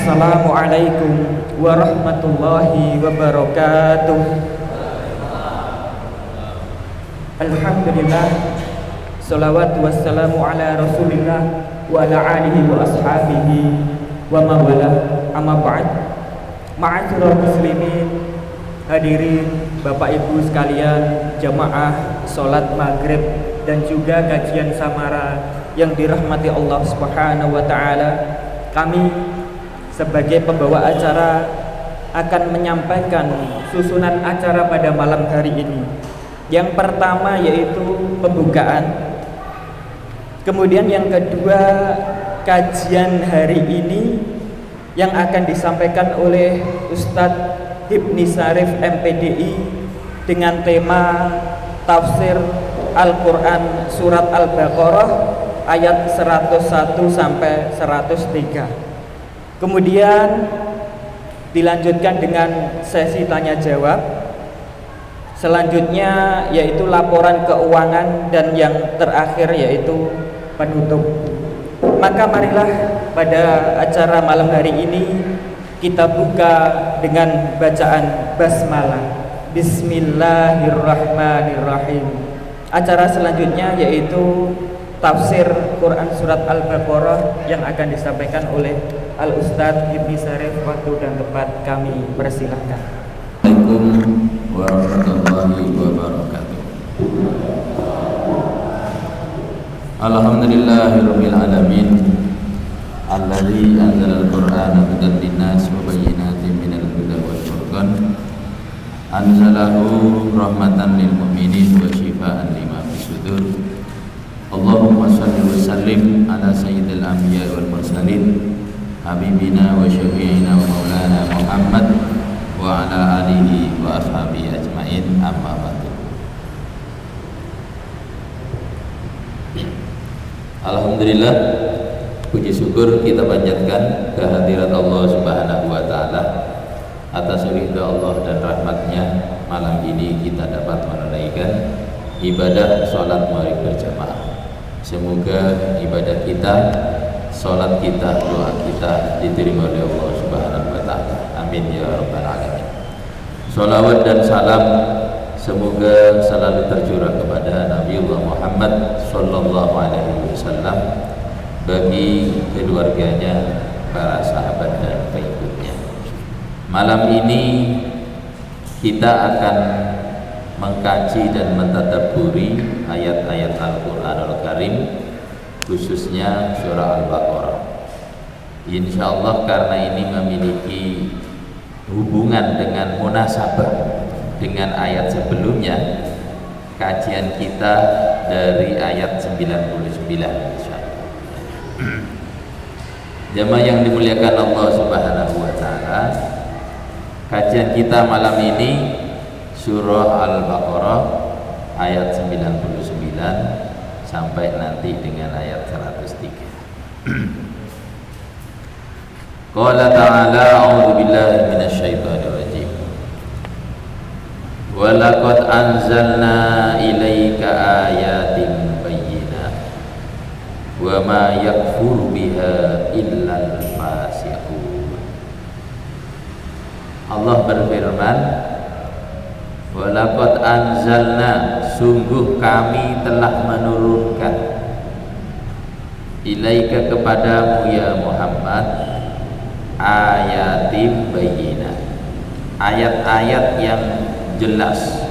Assalamualaikum warahmatullahi wabarakatuh. Alhamdulillah, salawatu wassalamu ala rasulillah wa ala alihi wa ashabihi wa mawala, amma ba'd. Ma'asyiral muslimin, hadirin Bapak Ibu sekalian, jamaah sholat maghrib dan juga kajian samara yang dirahmati Allah Subhanahu wa ta'ala. Kami sebagai pembawa acara akan menyampaikan susunan acara pada malam hari ini. Yang pertama yaitu pembukaan, kemudian yang kedua kajian hari ini yang akan disampaikan oleh Ustadz Hibni Syarif MPDI dengan tema tafsir Al-Quran Surat Al-Baqarah ayat 101 sampai 103. Kemudian dilanjutkan dengan sesi tanya jawab. Selanjutnya yaitu laporan keuangan, dan yang terakhir yaitu penutup. Maka marilah pada acara malam hari ini kita buka dengan bacaan basmalah. Bismillahirrahmanirrahim. Acara selanjutnya yaitu tafsir Quran Surat Al-Baqarah yang akan disampaikan oleh Al-Ustadz Hibni Syarif. Waktu dan tempat kami persilahkan. Assalamualaikum warahmatullahi wabarakatuh. Alhamdulillahirabbil alamin alladzi anzalal qur'ana hudan linnas wa bayyinatin minal huda wal furqan anzalahu rahmatan lil mu'minin wa shifaa'an lima fis sudur. Allahumma shalli wa sallim ala sayyidil anbiya wal mursalin habibina wa syafi'ina wa maulana Muhammad wa ala alihi wa ashabihi ajmain, amma ba'du. Alhamdulillah, puji syukur kita panjatkan kehadirat Allah Subhanahu wa ta'ala. Atas ridha Allah dan rahmatnya, malam ini kita dapat menunaikan ibadah sholat maghrib berjamaah. Semoga ibadah kita, sholat kita, doa kita diterima oleh Allah Subhanahu wa ta'ala. Amin ya rabbal alamin. Sholawat dan salam semoga selalu tercurah kepada Nabiullah Muhammad sallallahu alaihi wasallam, bagi keluarganya, para sahabat dan pengikutnya. Malam ini kita akan mengkaji dan mentadabburi ayat-ayat Al-Qur'anul Karim, khususnya surah Al-Baqarah. Insyaallah karena ini memiliki hubungan dengan munasabah dengan ayat sebelumnya, kajian kita dari ayat 99 insyaallah. Jamaah yang dimuliakan Allah Subhanahu wa ta'ala, kajian kita malam ini surah Al-Baqarah ayat 99 sampai nanti dengan ayat 103. Qala ta'ala, a'udzu billahi minasyaitonir rajim. Wa laqad anzalna ilaika ayatin bayyinat wa ma yakfuru biha illal fasiqun. Allah berfirman, wa laqad anzalna, sungguh kami telah menurunkan, ilaika kepadamu ya Muhammad, ayatim bayyinat, ayat-ayat yang jelas,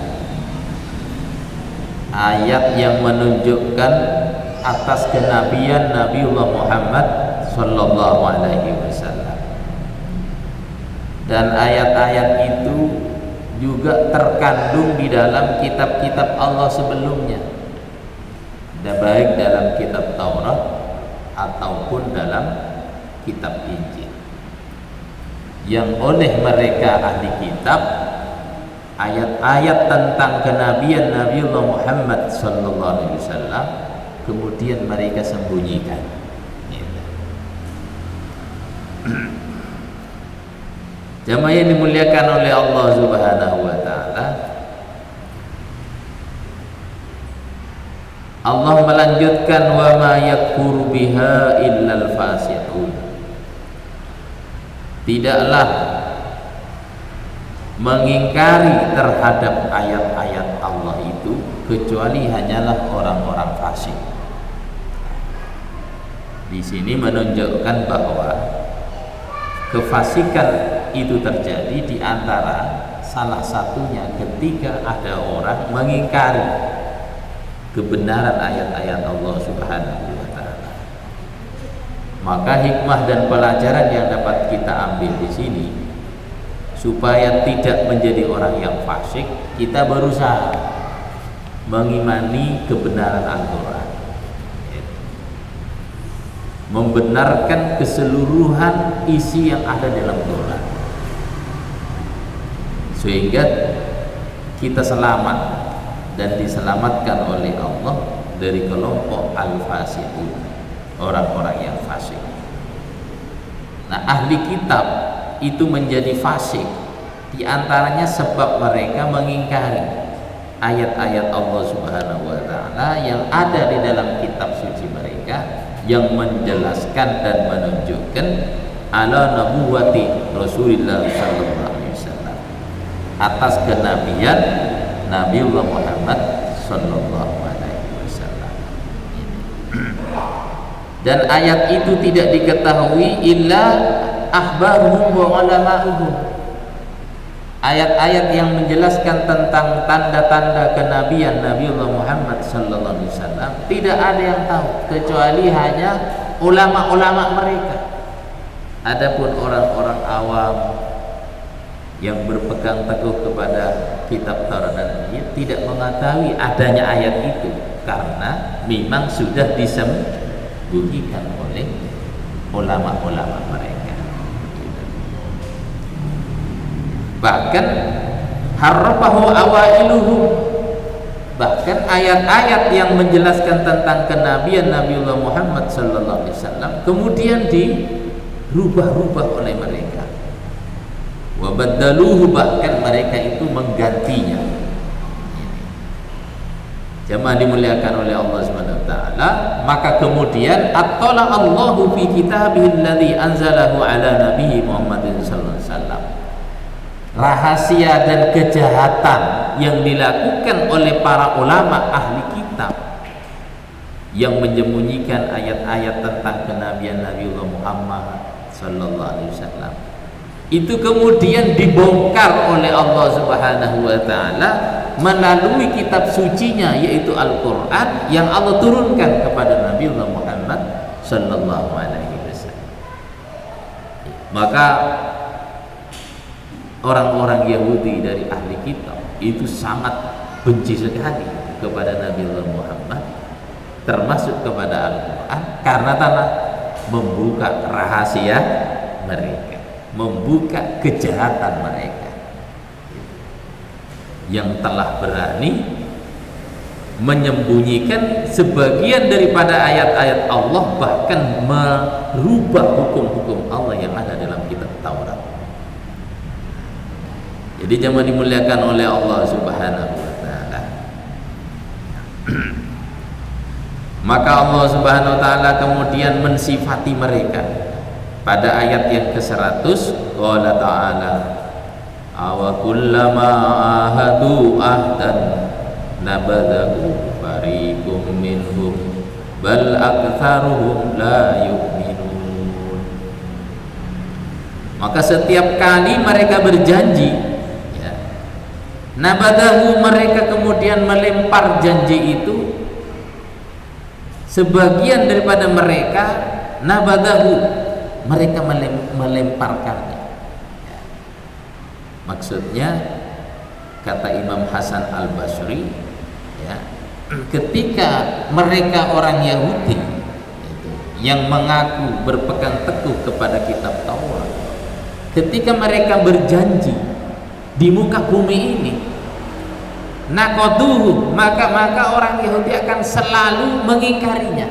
ayat yang menunjukkan atas kenabian Nabiullah Muhammad sallallahu alaihi wasallam. Dan ayat-ayat itu juga terkandung di dalam kitab-kitab Allah sebelumnya, baik dalam kitab Taurat ataupun dalam kitab Injil, yang oleh mereka ahli kitab ayat-ayat tentang kenabian Nabiullah Muhammad sallallahu alaihi wasallam kemudian mereka sembunyikan. Jamaah yang dimuliakan oleh Allah Subhanahu wa ta'ala, Allah melanjutkan, wa ma yakfuru biha illal fasiqun. tidaklah mengingkari terhadap ayat-ayat Allah itu kecuali hanyalah orang-orang fasik. Di sini menunjukkan bahwa kefasikan itu terjadi di antara salah satunya ketika ada orang mengingkari kebenaran ayat-ayat Allah Subhanahu wa taala. Maka hikmah dan pelajaran yang dapat kita ambil di sini, supaya tidak menjadi orang yang fasik, kita berusaha mengimani kebenaran Al-Quran, membenarkan keseluruhan isi yang ada dalam Quran, sehingga kita selamat dan diselamatkan oleh Allah dari kelompok al-fasiqun, orang-orang yang fasik. Nah, ahli kitab itu menjadi fasik di antaranya sebab mereka mengingkari ayat-ayat Allah Subhanahu wa taala yang ada di dalam kitab suci mereka, yang menjelaskan dan menunjukkan ala nabuwati Rasulullah sallallahu alaihi wasallam, atas kenabian Nabiullah Muhammad sallallahu alaihi wasallam. Dan ayat itu tidak diketahui illa ahbaruhum wa ulama'uhum. Ayat-ayat yang menjelaskan tentang tanda-tanda kenabian Nabiullah Muhammad sallallahu alaihi wasallam tidak ada yang tahu kecuali hanya ulama-ulama mereka. Adapun orang-orang awam yang berpegang teguh kepada kitab Taurat dan Injil tidak mengetahui adanya ayat itu karena memang sudah disembunyikan oleh ulama-ulama mereka. Bahkan harafahu awailuhum, bahkan ayat-ayat yang menjelaskan tentang kenabian Nabiullah Muhammad sallallahu alaihi wasallam kemudian dirubah-rubah oleh mereka. Wa baddaluhu, bahkan mereka itu menggantinya. Jamaah dimuliakan oleh Allah Subhanahu wa taala, maka kemudian attala Allahu fi kitabihi alladzi anzalahu ala nabiyyi Muhammadin sallallahu alaihi wasallam. Rahasia dan kejahatan yang dilakukan oleh para ulama ahli kitab yang menyembunyikan ayat-ayat tentang kenabian Nabiullah Muhammad sallallahu alaihi wasallam itu kemudian dibongkar oleh Allah Subhanahu wa taala melalui kitab sucinya, yaitu Al-Qur'an yang Allah turunkan kepada Nabiullah Muhammad sallallahu alaihi wasallam. Maka orang-orang Yahudi dari ahli kitab itu sangat benci sekali kepada Nabiullah Muhammad, termasuk kepada Al-Quran, karena telah membuka rahasia mereka, membuka kejahatan mereka, yang telah berani menyembunyikan sebagian daripada ayat-ayat Allah, bahkan merubah hukum-hukum Allah yang ada dalam kitab Taurat. Jadi jangan dimuliakan oleh Allah Subhanahu wa taala. Maka Allah Subhanahu wa taala kemudian mensifati mereka pada ayat yang ke-100, qala ta'ala awa kullama ahadu ahdan nabadahu fariqum minhum bal aktsaruhum la yu'minun. Maka setiap kali mereka berjanji, nabadahu, mereka kemudian melempar janji itu, sebagian daripada mereka nabadahu, mereka melemparkannya. Maksudnya kata Imam Hasan Al-Basri, ketika mereka orang Yahudi yang mengaku berpegang teguh kepada kitab Taurat, ketika mereka berjanji di muka bumi ini, naqaduhu, maka orang Yahudi akan selalu mengingkarinya,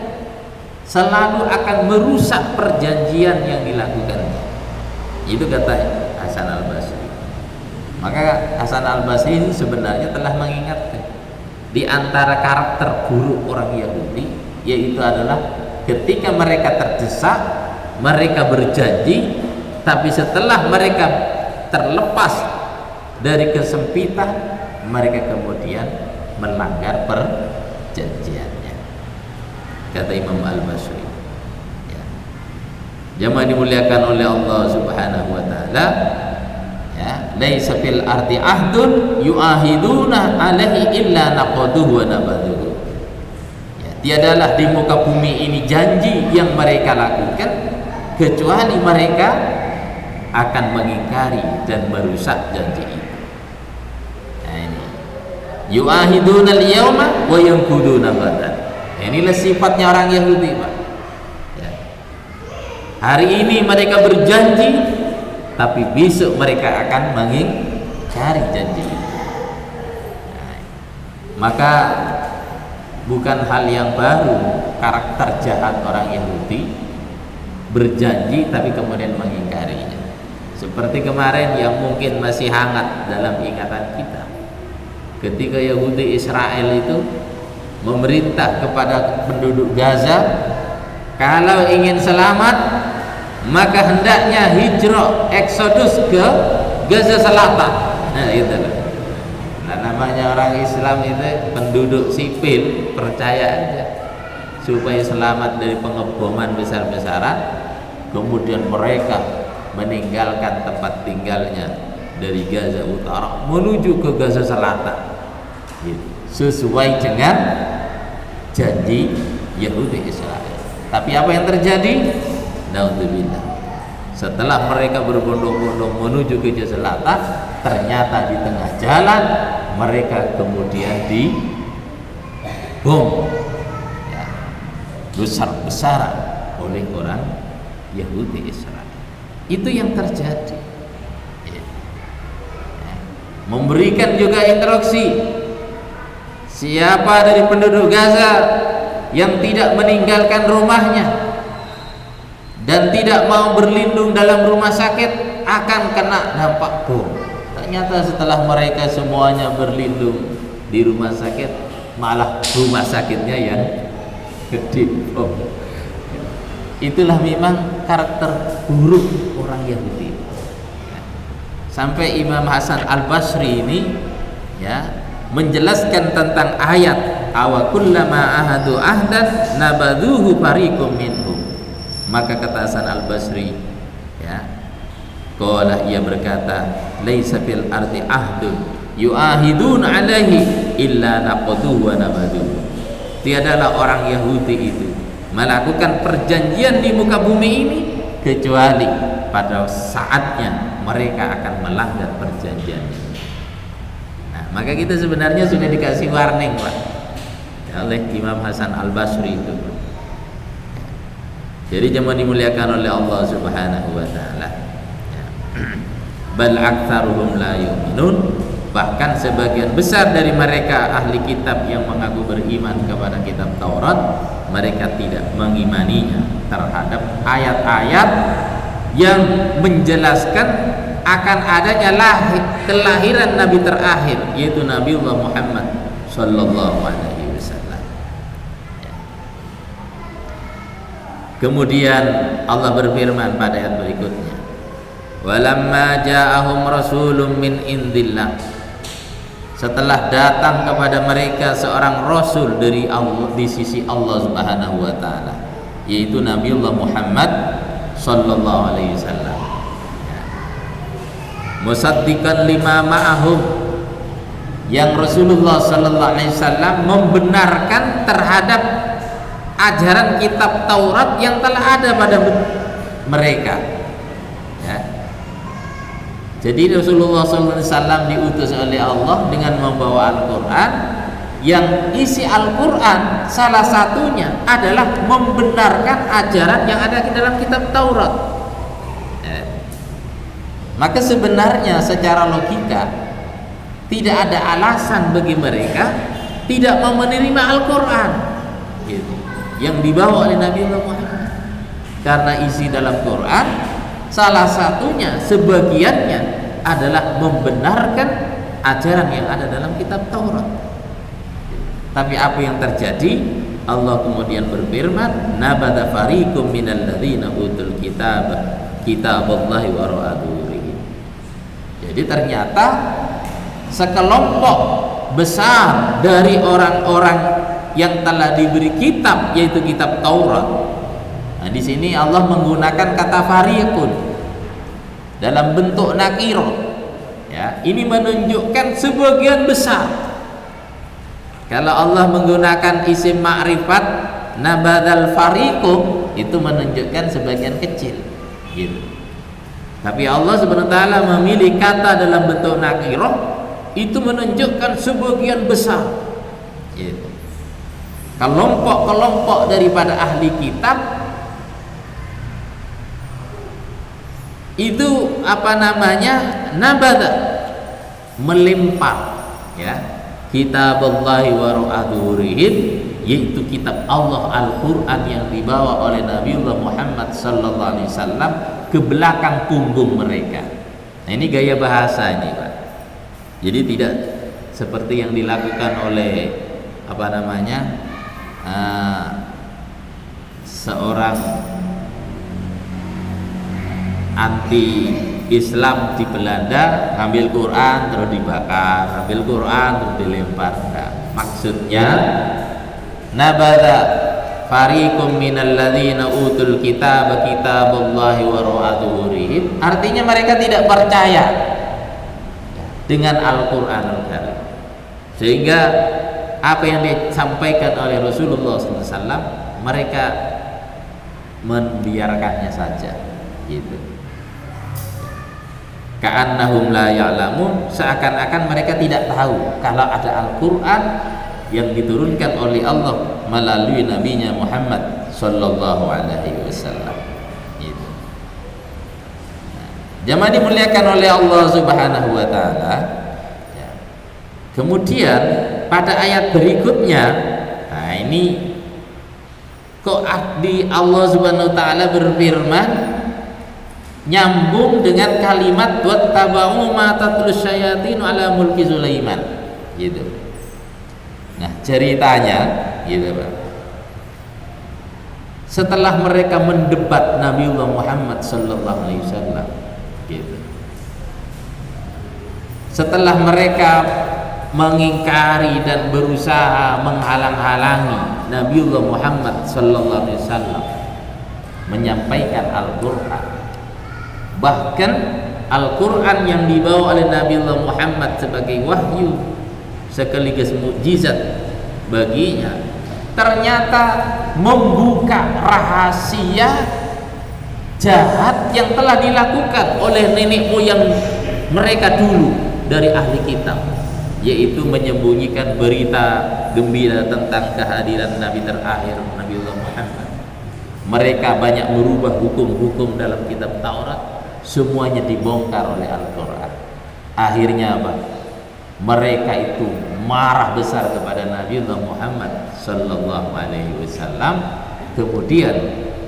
selalu akan merusak perjanjian yang dilakukannya. Itu kata Hasan Al-Basri. Maka Hasan Al-Basri ini sebenarnya telah mengingatkan di antara karakter buruk orang Yahudi, yaitu adalah ketika mereka terdesak, mereka berjanji, tapi setelah mereka terlepas dari kesempitan, mereka kemudian melanggar perjanjiannya, kata Imam Al-Basri. Ya. Jamaah dimuliakan oleh Allah Subhanahu wa taala, ya, laisa fil ardi ahdun yuahiduna alaihi illa naqaduhu wa nabaduhu. Ya, tiadalah di muka bumi ini janji yang mereka lakukan kecuali mereka akan mengingkari dan merusak janji itu. Nah, ini yuahiduna al-yawma wa yanquduna ghadan. Inilah sifatnya orang Yahudi, Pak. Ya. Hari ini mereka berjanji, tapi besok mereka akan mengingkari janji itu. Nah, maka bukan hal yang baru karakter jahat orang Yahudi berjanji tapi kemudian mengingkarinya. Seperti kemarin yang mungkin masih hangat dalam ingatan kita, ketika Yahudi Israel itu memerintah kepada penduduk Gaza, kalau ingin selamat maka hendaknya hijrah eksodus ke Gaza Selatan. Nah itu loh. Nah, namanya orang Islam itu penduduk sipil, percaya aja supaya selamat dari pengeboman besar-besaran, kemudian mereka meninggalkan tempat tinggalnya dari Gaza Utara menuju ke Gaza Selatan, sesuai dengan janji Yahudi Israel. Tapi apa yang terjadi? Naudzubillah, setelah mereka berbondong-bondong menuju ke Gaza Selatan, ternyata di tengah jalan mereka kemudian dibom, ya, besar-besaran oleh orang Yahudi Israel. Itu yang terjadi, ya. Memberikan juga instruksi, siapa dari penduduk Gaza yang tidak meninggalkan rumahnya dan tidak mau berlindung dalam rumah sakit akan kena dampak bom. Ternyata setelah mereka semuanya berlindung di rumah sakit, malah rumah sakitnya yang dibom. Itulah memang karakter buruk orang Yahudi. Sampai Imam Hasan Al-Basri ini, ya, menjelaskan tentang ayat awa kullama ahadu ahdan nabaduhu fariqum minhum. Maka kata Hasan Al-Basri, ya, qala, ia berkata, laisa fil ardi ahdun yuahidun alaihi illa naqaduhu wa nabaduhu. Tiadalah orang Yahudi itu melakukan perjanjian di muka bumi ini kecuali pada saatnya mereka akan melanggar perjanjiannya. Nah, maka kita sebenarnya sudah dikasih warning, Pak, ya, oleh Imam Hasan Al-Basri itu. Jadi jemaah dimuliakan oleh Allah Subhanahu wa taala, ya. Bal aktsaruhum la yu'minun, bahkan sebagian besar dari mereka ahli kitab yang mengaku beriman kepada kitab Taurat, mereka tidak mengimaninya terhadap ayat-ayat yang menjelaskan akan adanya kelahiran Nabi terakhir, yaitu Nabiullah Muhammad sallallahu alaihi wasallam. Kemudian Allah berfirman pada ayat berikutnya, walamma ja'ahum rasulun min indillah, setelah datang kepada mereka seorang rasul dari Allah, di sisi Allah Subhanahu wa taala, yaitu Nabiullah Muhammad sallallahu alaihi wasallam, ya. Musaddiqan lima ma'ahum, yang Rasulullah sallallahu alaihi wasallam membenarkan terhadap ajaran kitab Taurat yang telah ada pada mereka, ya. Jadi Rasulullah SAW diutus oleh Allah dengan membawa Al-Quran, yang isi Al-Quran salah satunya adalah membenarkan ajaran yang ada di dalam kitab Taurat. Maka sebenarnya secara logika tidak ada alasan bagi mereka tidak mau menerima Al-Quran, gitu, yang dibawa oleh Nabi Muhammad, karena isi dalam Quran salah satunya, sebagiannya adalah membenarkan ajaran yang ada dalam kitab Taurat. Tapi apa yang terjadi? Allah kemudian berfirman, nabada fariqum minal ladzina utul kitab kitaballahi wara'a dhuhurihim. Jadi ternyata sekelompok besar dari orang-orang yang telah diberi kitab, yaitu kitab Taurat. Nah, di sini Allah menggunakan kata fariqun dalam bentuk nakiro. Ya, ini menunjukkan sebagian besar. Kalau Allah menggunakan isim ma'rifat nabadal fariqu, itu menunjukkan sebagian kecil, gitu. Tapi Allah Subhanahu wa taala memilih kata dalam bentuk nakiro, itu menunjukkan sebagian besar, gitu. Kelompok-kelompok daripada ahli kitab itu nabada, melempar, ya, kitaballahi wara'a dhuhurihim, yaitu kitab Allah Al-Quran yang dibawa oleh Nabiullah Muhammad sallallahu alaihi wasallam ke belakang punggung mereka. Nah, ini gaya bahasa ini, Pak. Jadi tidak seperti yang dilakukan oleh seorang anti Islam di Belanda, ngambil Quran terus dibakar, ngambil Quran terus dilempar. Nah, maksudnya nabada fariqum minal ladzina utul kitaba kitaballahi wara'a dhuhurihim, artinya mereka tidak percaya dengan Al-Qur'anul Karim, sehingga apa yang disampaikan oleh Rasulullah SAW mereka membiarkannya saja, gitu. Ka'annahum la ya'lamun, seakan-akan mereka tidak tahu kalau ada Al-Qur'an yang diturunkan oleh Allah melalui nabinya Muhammad sallallahu alaihi wasallam, gitu. Jamaah dimuliakan oleh Allah Subhanahu wa taala. Ya. Kemudian pada ayat berikutnya, nah ini kok di Allah Subhanahu wa taala berfirman nyambung dengan kalimat wattaba'u ma tatlus syayatin ala mulki Sulaiman, gitu. Nah, ceritanya gitu, Pak. Setelah mereka mendebat Nabiullah Muhammad sallallahu alaihi wasallam, gitu. Setelah mereka mengingkari dan berusaha menghalang-halangi Nabiullah Muhammad sallallahu alaihi wasallam menyampaikan Al-Qur'an, bahkan Al-Qur'an yang dibawa oleh Nabiullah Muhammad sebagai wahyu sekaligus mukjizat baginya, ternyata membuka rahasia jahat yang telah dilakukan oleh nenek moyang mereka dulu dari ahli kitab, yaitu menyembunyikan berita gembira tentang kehadiran Nabi terakhir Nabiullah Muhammad. Mereka banyak merubah hukum-hukum dalam kitab Taurat, semuanya dibongkar oleh Al-Quran. Akhirnya apa? Mereka itu marah besar kepada Nabiullah Muhammad sallallahu alaihi wasallam. Kemudian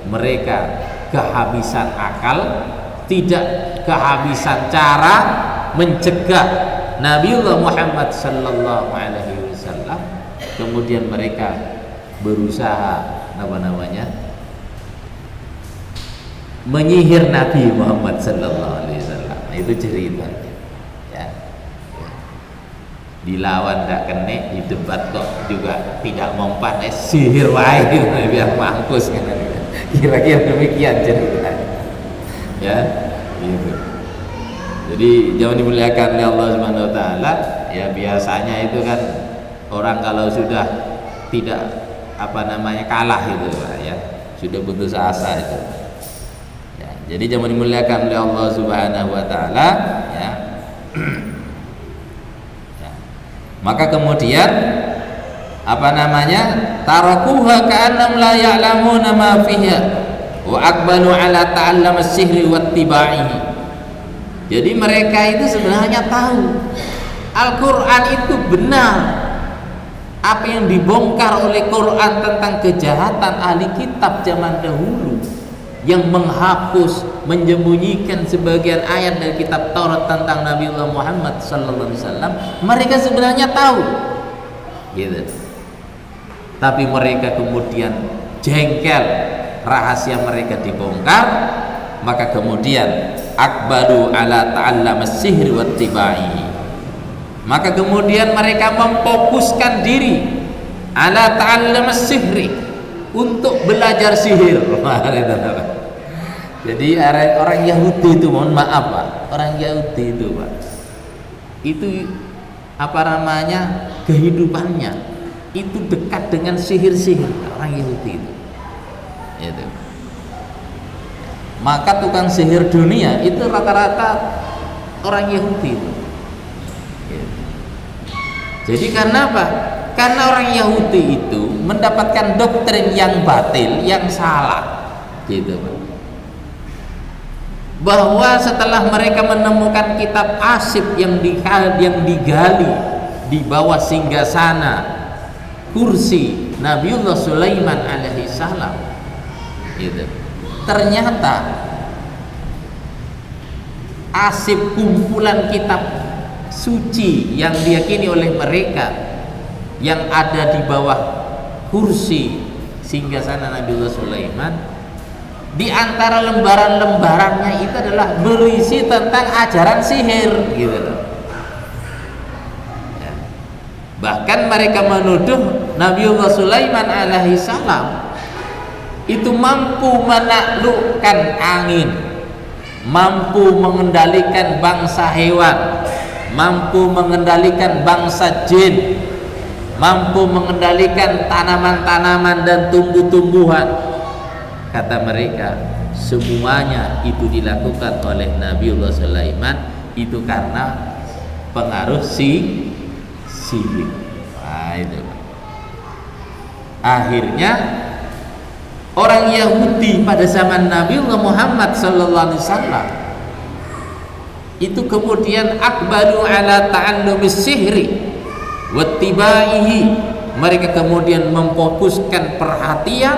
mereka kehabisan akal, tidak kehabisan cara mencegah Nabiullah Muhammad sallallahu alaihi wasallam. Kemudian mereka berusaha menyihir Nabi Muhammad sallallahu alaihi wasallam. Nah, itu ceritanya. Dilawan tidak kena, di debat kok juga tidak mempan, sihir wae biar mampus, kira-kira demikian ceritanya, ya, gitu. Jadi jangan dimuliakan oleh Allah Subhanahu wa taala. Ya, biasanya itu kan orang kalau sudah tidak kalah itu, ya, sudah putus asa itu, ya. Jadi jangan dimuliakan oleh Allah Subhanahu wa taala, ya. Maka kemudian tarakuha ka'annam la ya'lamuna ma fiha wa aqbalu ala ta'allam as-sihri wattiba'ihi. Jadi mereka itu sebenarnya tahu Al-Qur'an itu benar. Apa yang dibongkar oleh Quran tentang kejahatan ahli kitab zaman dahulu yang menghapus, menyembunyikan sebagian ayat dari kitab Taurat tentang Nabiullah Muhammad sallallahu alaihi wasallam, mereka sebenarnya tahu, gitu. Tapi mereka kemudian jengkel, rahasia mereka dibongkar, maka kemudian akbaru ala ta'allam as-sihr wa tibai, maka kemudian mereka memfokuskan diri ala ta'allam as-sihri, untuk belajar sihir. Jadi orang Yahudi itu, mohon maaf Pak, orang Yahudi itu Pak, itu apa namanya, kehidupannya itu dekat dengan sihir-sihir orang Yahudi itu. Itu. Maka tukang sihir dunia itu rata-rata orang Yahudi itu. Jadi karena apa? Karena orang Yahudi itu mendapatkan doktrin yang batil, yang salah, gitu Pak. Bahwa setelah mereka menemukan kitab arsip yang digali di bawah singgasana kursi Nabiullah Sulaiman alaihi salam, gitu. Ternyata arsip kumpulan kitab suci yang diyakini oleh mereka yang ada di bawah kursi singgasana Nabiullah Sulaiman, di antara lembaran-lembarannya itu adalah berisi tentang ajaran sihir, gitu loh. Ya. Bahkan mereka menuduh Nabiullah Sulaiman alaihi salam itu mampu menaklukkan angin, mampu mengendalikan bangsa hewan, mampu mengendalikan bangsa jin, mampu mengendalikan tanaman-tanaman dan tumbuh-tumbuhan. Kata mereka, semuanya itu dilakukan oleh Nabiullah Sulaiman itu karena pengaruh sihir. Nah, itu. Akhirnya orang Yahudi pada zaman Nabiullah Muhammad sallallahu alaihi wasallam itu kemudian akbaru ala ta'allumis sihri wattibaihi, mereka kemudian memfokuskan perhatian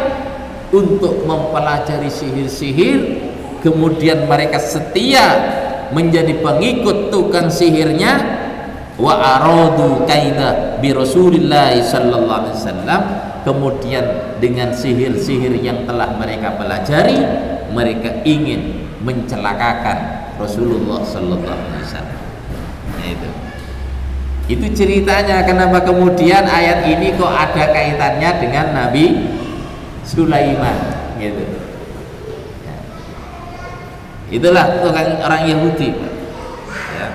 untuk mempelajari sihir-sihir, kemudian mereka setia menjadi pengikut tukang sihirnya. Wa aradu kaida bi Rasulillah sallallahu alaihi wasallam, kemudian dengan sihir-sihir yang telah mereka pelajari, mereka ingin mencelakakan Rasulullah sallallahu alaihi wasallam. Itu ceritanya kenapa kemudian ayat ini kok ada kaitannya dengan Nabi Sulaiman, gitu. Ya. Itulah orang Yahudi, Pak. Ya.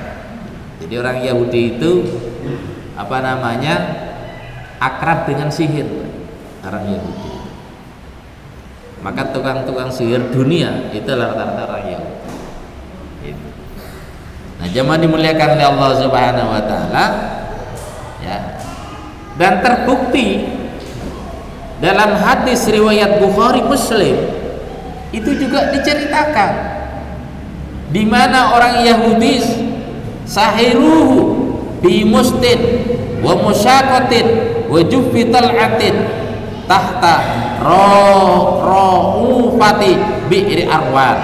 Jadi orang Yahudi itu apa namanya, akrab dengan sihir, Pak. Orang Yahudi. Maka tukang-tukang sihir dunia itu rata-rata orang Yahudi. Gitu. Nah, jemaah dimuliakan oleh Allah Subhanahu Wa Taala, ya. Dan terbukti dalam hadis riwayat Bukhari Muslim itu juga diceritakan di mana orang Yahudi sahiruhu bi mustin wa musyaqatin wa juffi tal'atin tahta ra'ufati bi'ri arwan,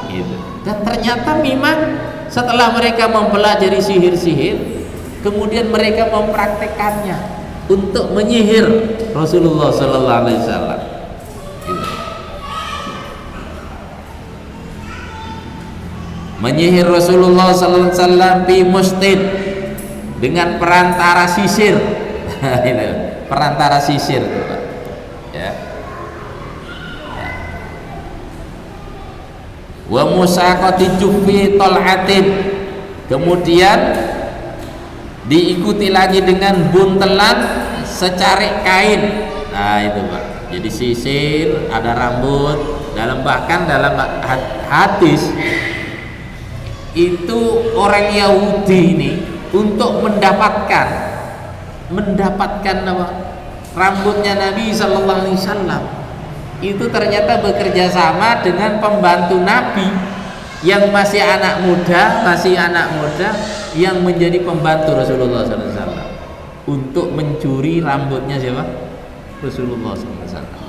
gitu. Dan ternyata memang setelah mereka mempelajari sihir-sihir, kemudian mereka mempraktekannya untuk menyihir Rasulullah sallallahu alaihi wasallam. Menyihir Rasulullah sallallahu alaihi wasallam bi mustin, dengan perantara sisir. Perantara sisir itu, Pak. Ya. Ya. Wa musaqati juffi tal'atin, kemudian diikuti lagi dengan buntelan secarik kain. Nah, itu Pak. Jadi sisir, ada rambut, bahkan dalam hadis itu orang Yahudi ini untuk mendapatkan apa, rambutnya Nabi sallallahu alaihi wasallam itu ternyata bekerja sama dengan pembantu Nabi yang masih anak muda yang menjadi pembantu Rasulullah sallallahu alaihi wasallam untuk mencuri rambutnya siapa? Rasulullah sallallahu alaihi wasallam.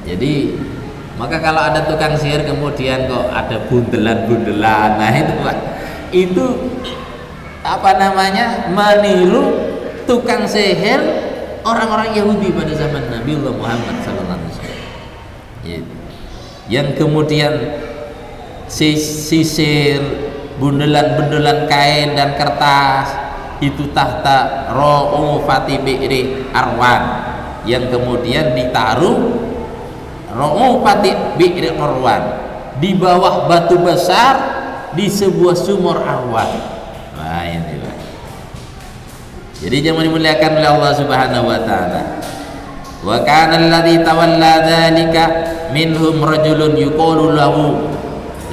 Jadi maka kalau ada tukang sihir kemudian kok ada bundelan-bundelan, nah itu Pak, itu apa namanya, meniru tukang sihir orang-orang Yahudi pada zaman Nabiullah Muhammad sallallahu alaihi wasallam. Gitu. yang kemudian sisir bundelan-bundelan kain dan kertas itu tahta Ra'ufati Bi'ri Arwan, yang kemudian ditaruh Ra'ufati Bi'ri Arwan di bawah batu besar di sebuah sumur Arwan. Nah ini Pak. Jadi jangan dimuliakan oleh Allah Subhanahu wa taala. Wa kana alladzi tawalla dzalika minhum rajulun yuqalu lahu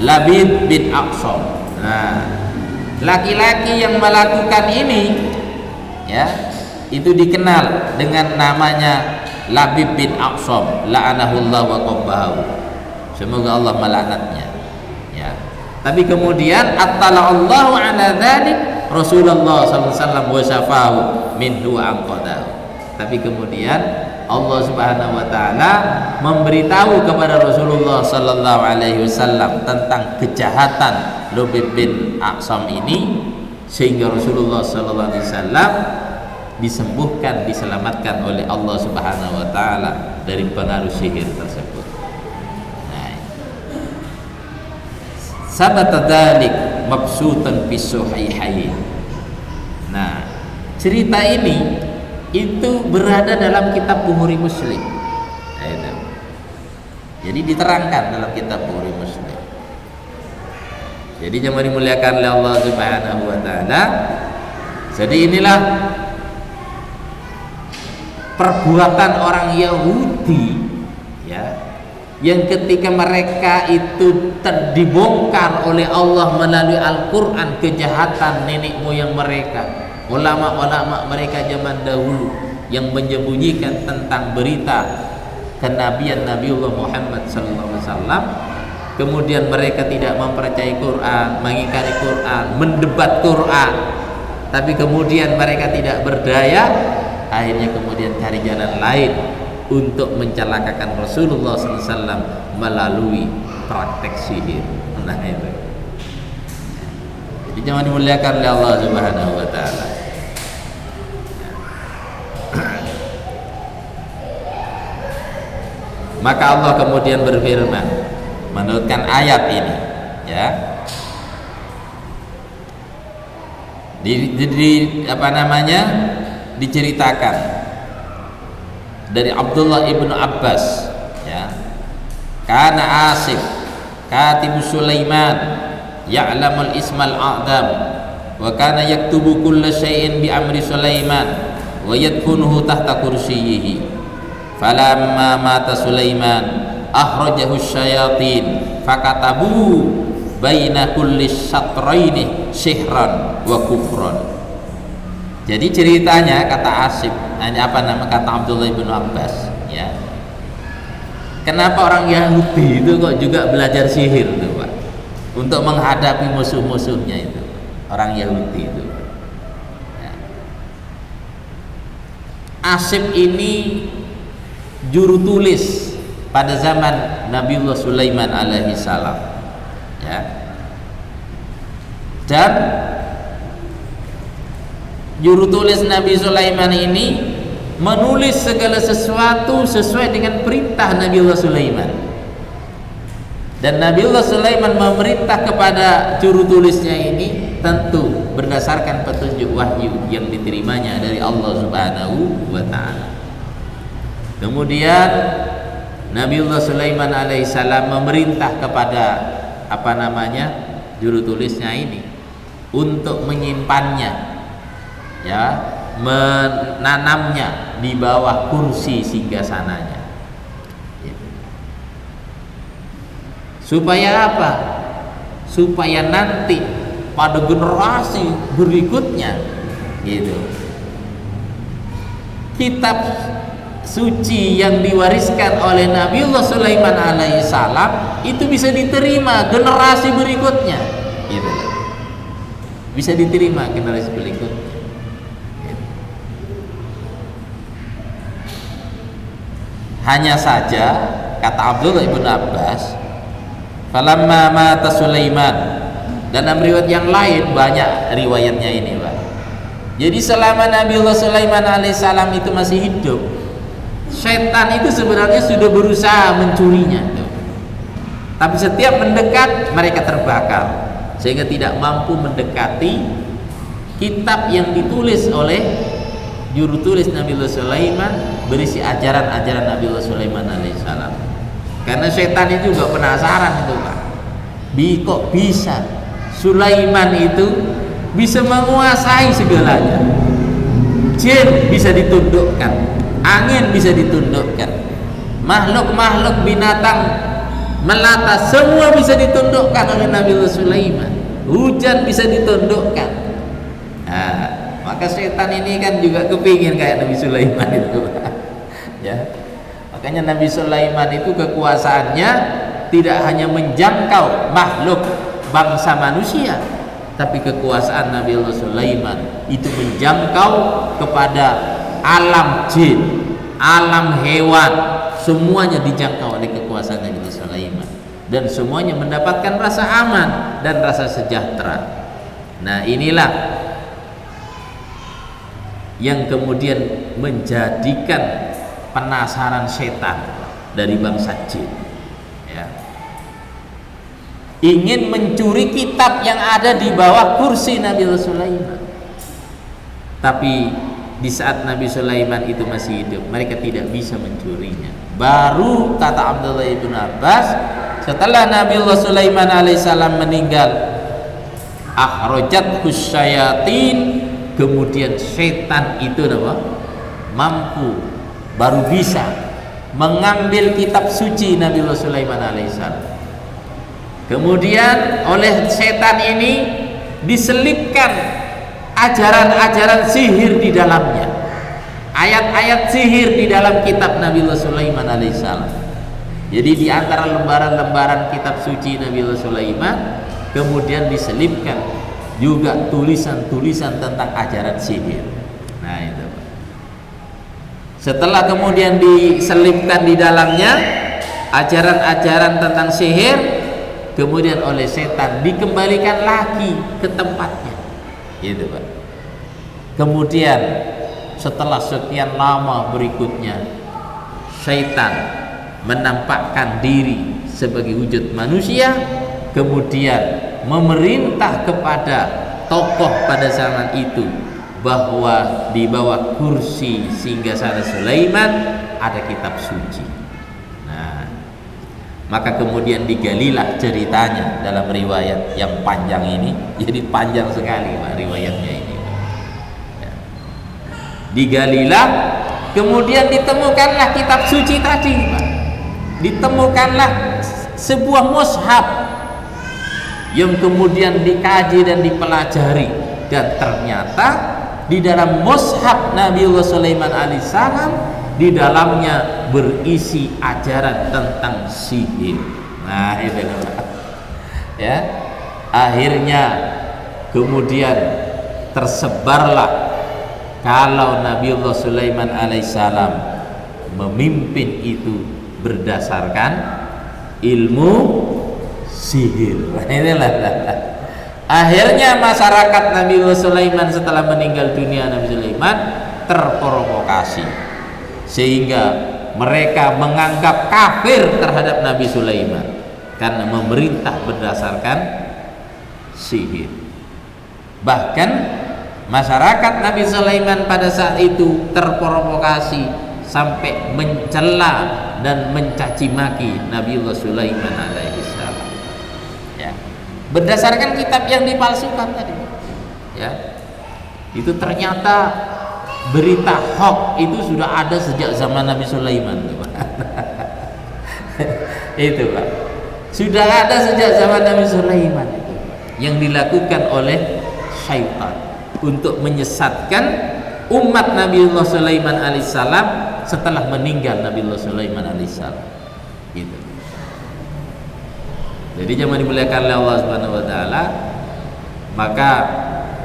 Labid bin Aqsam. Nah, laki-laki yang melakukan ini ya, itu dikenal dengan namanya Labid bin Aqsam, la'anahullah wa qabbahu. Semoga Allah melaknatnya. Ya. Tapi kemudian attala'allahu ala dzalik Rasulullah sallallahu alaihi wasallam wa syafahu minhu anqadahu. Tapi kemudian Allah Subhanahu wa taala memberitahu kepada Rasulullah sallallahu alaihi wasallam tentang kejahatan Lubib bin Aqsam ini, sehingga Rasulullah sallallahu alaihi wasallam disembuhkan, diselamatkan oleh Allah Subhanahu wa taala dari pengaruh sihir tersebut. Nah, sabata dzalik mabsutan fi sahihain. Nah, cerita ini itu berada dalam kitab Bukhari Muslim. Jadi diterangkan dalam kitab Bukhari Muslim. Jadi jangan dimuliakan oleh Allah Subhanahu wa taala. Jadi inilah perbuatan orang Yahudi ya, yang ketika mereka itu dibongkar oleh Allah melalui Al-Qur'an kejahatan nenek moyang mereka, ulama-ulama mereka zaman dahulu yang menyembunyikan tentang berita kenabian Nabiullah Muhammad SAW, kemudian mereka tidak mempercayai Quran, mengingkari Quran, mendebat Quran, tapi kemudian mereka tidak berdaya, akhirnya kemudian cari jalan lain untuk mencelakakan Rasulullah SAW melalui praktek sihir. Nah itu. Jadi jangan dimuliakan oleh Allah Subhanahu wa taala. Maka Allah kemudian berfirman menurutkan ayat ini ya. Apa namanya? Diceritakan dari Abdullah ibnu Abbas ya. Kana Asif katibu Sulaiman ya'lamul ismal a'dam wa kana yaktubu kulla syai'in bi amri Sulaiman wa yadfunuhu tahta kursiyyihi falamma mata Sulaiman akhrajahu syayatin fakatabu baina kulli syatraini sihran wa kufran. Jadi ceritanya kata Asif, kata Abdullah bin Abbas ya. Kenapa orang Yahudi itu kok juga belajar sihir tuh Pak, untuk menghadapi musuh-musuhnya itu, orang Yahudi itu ya. Asif ini juru tulis pada zaman Nabiullah Sulaiman alaihi salam ya. Dan juru tulis Nabi Sulaiman ini menulis segala sesuatu sesuai dengan perintah Nabiullah Sulaiman, dan Nabiullah Sulaiman memerintah kepada juru tulisnya ini tentu berdasarkan petunjuk wahyu yang diterimanya dari Allah Subhanahu wa ta'ala. Kemudian Nabiullah Sulaiman alaihissalam memerintah kepada juru tulisnya ini untuk menyimpannya ya, menanamnya di bawah kursi singgasananya ya. Supaya apa? Supaya nanti pada generasi berikutnya gitu, kitab suci yang diwariskan oleh Nabiullah Sulaiman alaihissalam itu bisa diterima generasi berikutnya gitu. Bisa diterima generasi berikutnya. Hanya saja kata Abdullah ibn Abbas, falamma mata Sulaiman, dan dalam riwayat yang lain banyak riwayatnya ini Pak. Jadi selama Nabiullah Sulaiman alaihissalam itu masih hidup, setan itu sebenarnya sudah berusaha mencurinya. Tapi setiap mendekat mereka terbakar, sehingga tidak mampu mendekati kitab yang ditulis oleh juru tulis Nabiullah Sulaiman, berisi ajaran-ajaran Nabiullah Sulaiman alaihissalam. Karena setan itu juga penasaran itu Pak, kok bisa Sulaiman itu bisa menguasai segalanya. Jin bisa ditundukkan, angin bisa ditundukkan, makhluk-makhluk binatang melata semua bisa ditundukkan oleh Nabiullah Sulaiman. Hujan bisa ditundukkan. Nah, maka setan ini kan juga kepingin kayak Nabi Sulaiman itu. Ya. Makanya Nabi Sulaiman itu kekuasaannya tidak hanya menjangkau makhluk bangsa manusia, tapi kekuasaan Nabiullah Sulaiman itu menjangkau kepada alam jin, alam hewan, semuanya dijangkau oleh kekuasaan Nabi Sulaiman, dan semuanya mendapatkan rasa aman dan rasa sejahtera. Nah, inilah yang kemudian menjadikan penasaran setan dari bangsa jin, ya. Ingin mencuri kitab yang ada di bawah kursi Nabi Sulaiman. Tapi di saat Nabi Sulaiman itu masih hidup, mereka tidak bisa mencurinya. Baru kata Abdullah ibn Abbas, setelah Nabi Sulaiman alaihissalam meninggal, akhrajat husyayatin, kemudian setan itu mampu, baru bisa mengambil kitab suci Nabi Sulaiman alaihissalam. Kemudian oleh setan ini diselipkan ajaran-ajaran sihir di dalamnya, ayat-ayat sihir di dalam kitab Nabi Sulaiman alaihissalam. Jadi di antara lembaran-lembaran kitab suci Nabi Sulaiman kemudian diselipkan juga tulisan-tulisan tentang ajaran sihir. Nah itu. Setelah kemudian diselipkan di dalamnya ajaran-ajaran tentang sihir, kemudian oleh setan dikembalikan lagi ke tempatnya, gitu Pak. Kemudian setelah sekian lama berikutnya, setan menampakkan diri sebagai wujud manusia, kemudian memerintah kepada tokoh pada zaman itu bahwa di bawah kursi singgasana Sulaiman ada kitab suci. Maka kemudian digalilah ceritanya dalam riwayat yang panjang ini. Jadi panjang sekali Pak riwayatnya ini, ya. Digalilah, kemudian ditemukanlah kitab suci tadi Pak. Ditemukanlah sebuah mushaf yang kemudian dikaji dan dipelajari, dan ternyata di dalam mushaf Nabiullah Sulaiman alaihissalam di dalamnya berisi ajaran tentang sihir. Nah itu ya. Akhirnya kemudian tersebarlah kalau Nabiullah Sulaiman alaihissalam memimpin itu berdasarkan ilmu sihir. Inilah. Akhirnya masyarakat Nabiullah Sulaiman setelah meninggal dunia Nabi Sulaiman terprovokasi, sehingga mereka menganggap kafir terhadap Nabi Sulaiman karena memerintah berdasarkan sihir. Bahkan masyarakat Nabi Sulaiman pada saat itu terprovokasi sampai mencela dan mencaci maki Nabiullah Sulaiman alaihissalam, ya. Berdasarkan kitab yang dipalsukan tadi, ya. Itu ternyata berita hoax itu sudah ada sejak zaman Nabi Sulaiman. Itu Pak, sudah ada sejak zaman Nabi Sulaiman itu, yang dilakukan oleh syaitan untuk menyesatkan umat Nabiullah Sulaiman alaihissalam setelah meninggal Nabiullah Sulaiman alaihissalam. Gitu. Jadi jangan dimuliakan oleh Allah Subhanahu wa taala. Maka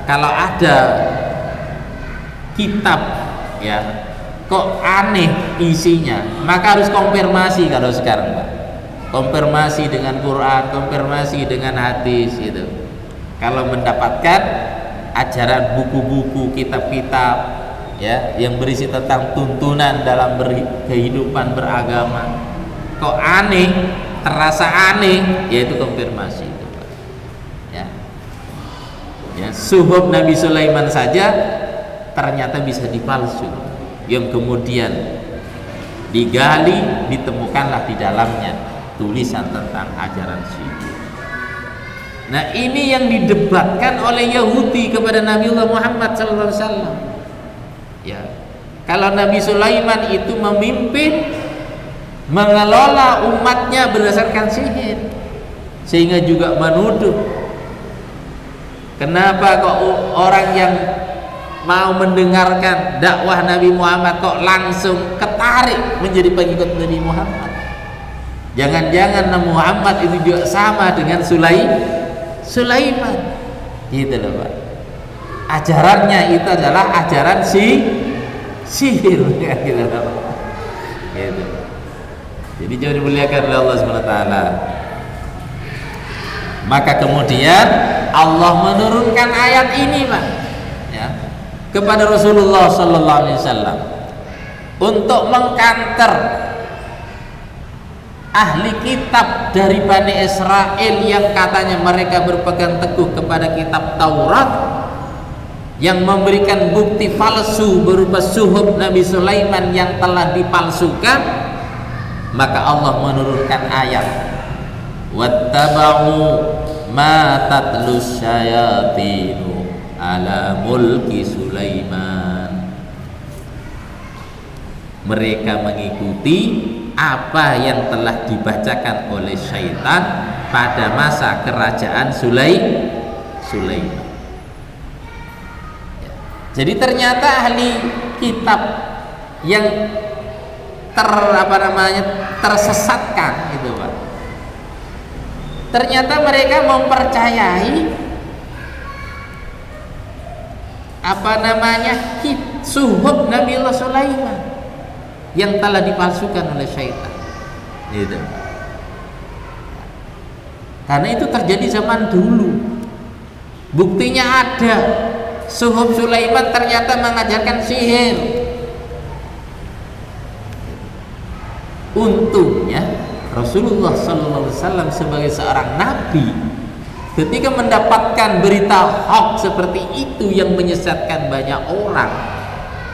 kalau ada kitab ya kok aneh isinya, maka harus konfirmasi. Kalau sekarang Pak, konfirmasi dengan Quran, konfirmasi dengan hadis itu. Kalau mendapatkan ajaran buku-buku, kitab-kitab ya yang berisi tentang tuntunan dalam kehidupan beragama kok aneh, terasa aneh, yaitu konfirmasi itu, Pak. Ya, suhuf Nabi Sulaiman saja ternyata bisa dipalsu, yang kemudian digali, ditemukanlah di dalamnya tulisan tentang ajaran sihir. Nah, ini yang didebatkan oleh Yahudi kepada Nabiullah Muhammad SAW. Ya, kalau Nabi Sulaiman itu memimpin, mengelola umatnya berdasarkan sihir, sehingga juga menuduh, kenapa kok orang yang mau mendengarkan dakwah Nabi Muhammad kok langsung ketarik menjadi pengikut Nabi Muhammad? Jangan-jangan Nabi Muhammad itu juga sama dengan Sulaiman, gitu loh, Pak. Ajarannya itu adalah ajaran sihir, gitu loh, Pak. Gitu. Jadi jangan dimuliakan oleh Allah SWT. Maka kemudian Allah menurunkan ayat ini, Pak, ya, kepada Rasulullah SAW untuk mengkanter ahli kitab dari Bani Israel yang katanya mereka berpegang teguh kepada kitab Taurat, yang memberikan bukti palsu berupa suhuf Nabi Sulaiman yang telah dipalsukan. Maka Allah menurunkan ayat, wattaba'u ma tatlus syayatinu ala mulki Sulaiman. Mereka mengikuti apa yang telah dibacakan oleh syaitan pada masa kerajaan Sulaiman. Jadi ternyata ahli kitab yang tersesatkan itu, Pak, ternyata mereka mempercayai suhuf Nabiullah Sulaiman yang telah dipalsukan oleh syaitan, gitu. Karena itu terjadi zaman dulu, buktinya ada, suhuf Sulaiman ternyata mengajarkan sihir. Untungnya Rasulullah SAW sebagai seorang nabi, ketika mendapatkan berita hoax seperti itu yang menyesatkan banyak orang,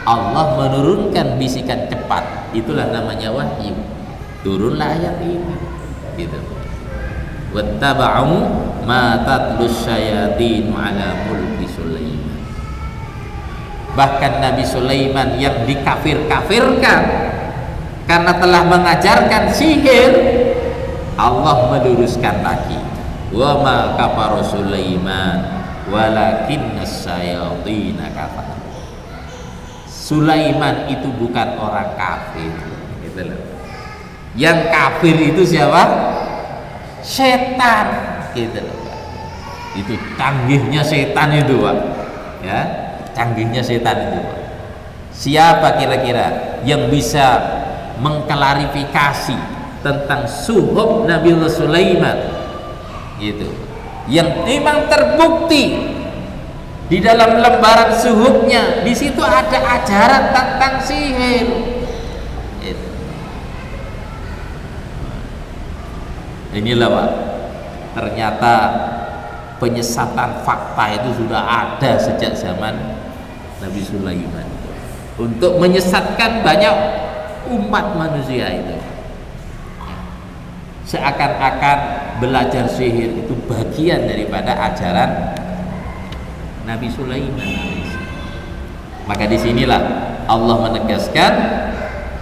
Allah menurunkan bisikan cepat. Itulah namanya wahyu. Turunlah ayat ini, gitu. Wattaba'u ma tatlus syayatinu ala mulki Sulaiman. Bahkan Nabi Sulaiman yang dikafir-kafirkan karena telah mengajarkan sihir, Allah meluruskan lagi, wa ma kafara Sulaiman walakinna syayatina kafaru. Sulaiman itu bukan orang kafir, gitu loh. Yang kafir itu siapa? Setan, gitu loh, Pak. Itu canggihnya setan itu, Pak. Ya, canggihnya setan itu, Pak. Siapa kira-kira yang bisa mengklarifikasi tentang suhuf Nabiullah Sulaiman, gitu, yang memang terbukti di dalam lembaran suhufnya di situ ada ajaran tentang sihir, gitu. Inilah, Pak, ternyata penyesatan fakta itu sudah ada sejak zaman Nabi Sulaiman untuk menyesatkan banyak umat manusia itu. Seakan-akan belajar sihir itu bagian daripada ajaran Nabi Sulaiman. Maka disinilah Allah menegaskan,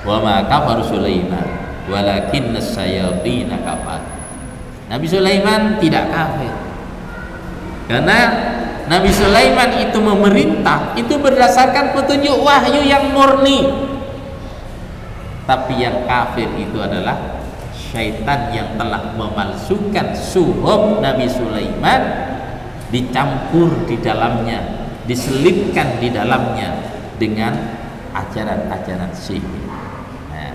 wa ma kafara Sulaiman walakinna syayatina kafar. Nabi Sulaiman tidak kafir, karena Nabi Sulaiman itu memerintah itu berdasarkan petunjuk wahyu yang murni. Tapi yang kafir itu adalah syaitan yang telah memalsukan suhuf Nabi Sulaiman, dicampur di dalamnya, diselipkan di dalamnya dengan ajaran-ajaran sihir. Nah,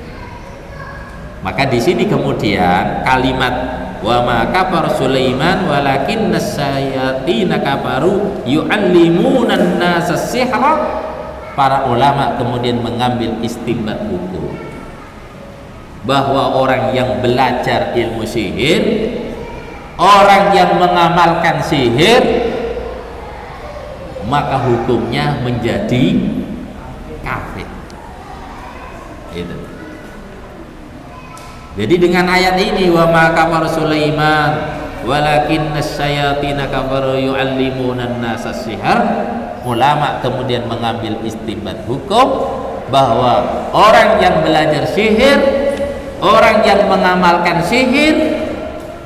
maka di sini kemudian kalimat wa ma kafara Sulaiman walakinna syayatina kafaru yu'allimuna an-nasa sihra, para ulama kemudian mengambil istinbat hukum. bahwa orang yang belajar ilmu sihir, orang yang mengamalkan sihir, maka hukumnya menjadi kafir. Itu. Jadi dengan ayat ini, wa ma kafara Sulaiman walakinnas syayatina kafaru yu'allimuna an-nasa sihr, ulama kemudian mengambil istinbat hukum bahwa orang yang belajar sihir, orang yang mengamalkan sihir,